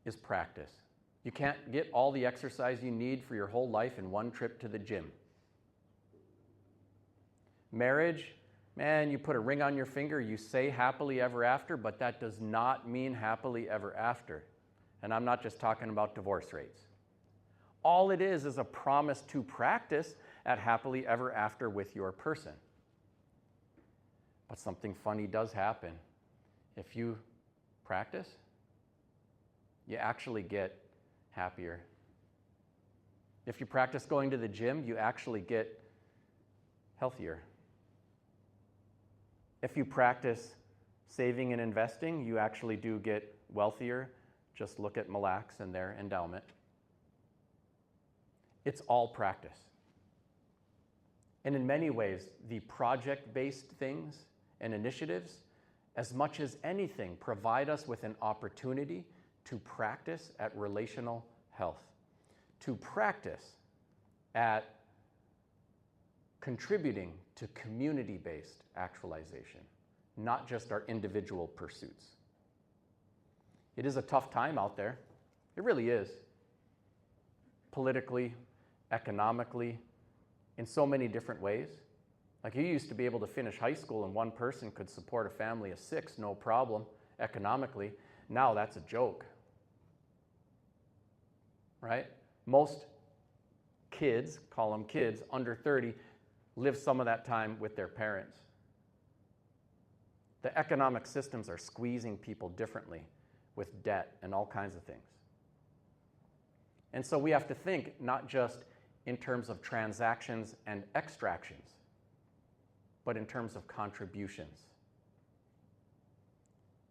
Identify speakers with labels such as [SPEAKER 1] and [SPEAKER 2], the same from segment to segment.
[SPEAKER 1] is practice. You can't get all the exercise you need for your whole life in one trip to the gym. Marriage, man, you put a ring on your finger, you say happily ever after, but that does not mean happily ever after. And I'm not just talking about divorce rates. All it is a promise to practice at happily ever after with your person. But something funny does happen. If you practice, you actually get happier. If you practice going to the gym, you actually get healthier. If you practice saving and investing, you actually do get wealthier. Just look at Mille Lacs and their endowment. It's all practice. And in many ways, the project-based things and initiatives, as much as anything, provide us with an opportunity to practice at relational health, to practice at contributing to community-based actualization, not just our individual pursuits. It is a tough time out there. It really is. Politically, economically, in so many different ways. Like, you used to be able to finish high school and one person could support a family of 6, no problem, economically. Now that's a joke, right? Most kids, call them kids, under 30, live some of that time with their parents. The economic systems are squeezing people differently with debt and all kinds of things. And so we have to think not just in terms of transactions and extractions, but in terms of contributions.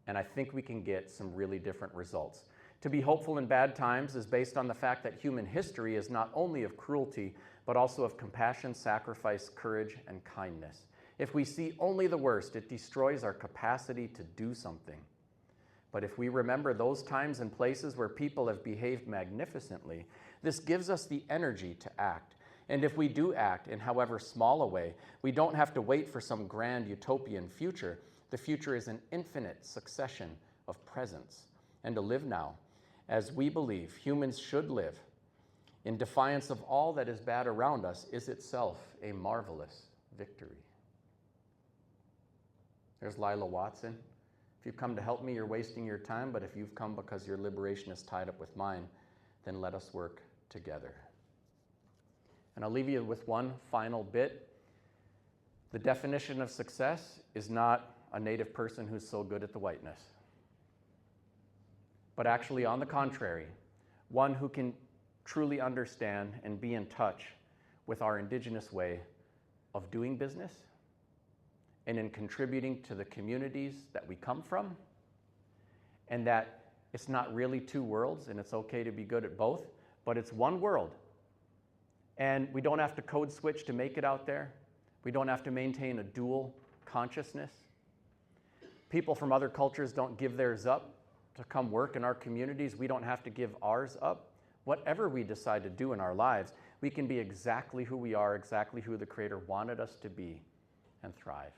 [SPEAKER 1] And I think we can get some really different results. To be hopeful in bad times is based on the fact that human history is not only of cruelty, but also of compassion, sacrifice, courage, and kindness. If we see only the worst, it destroys our capacity to do something. But if we remember those times and places where people have behaved magnificently, this gives us the energy to act. And if we do act in however small a way, we don't have to wait for some grand utopian future. The future is an infinite succession of presents. And to live now, as we believe humans should live, in defiance of all that is bad around us, is itself a marvelous victory. There's Lila Watson. If you've come to help me, you're wasting your time, but if you've come because your liberation is tied up with mine, then let us work together. And I'll leave you with one final bit. The definition of success is not a native person who's so good at the whiteness, but actually, on the contrary, one who can truly understand and be in touch with our Indigenous way of doing business and in contributing to the communities that we come from, and that it's not really two worlds and it's okay to be good at both, but it's one world. And we don't have to code switch to make it out there. We don't have to maintain a dual consciousness. People from other cultures don't give theirs up to come work in our communities. We don't have to give ours up. Whatever we decide to do in our lives, we can be exactly who we are, exactly who the Creator wanted us to be, and thrive.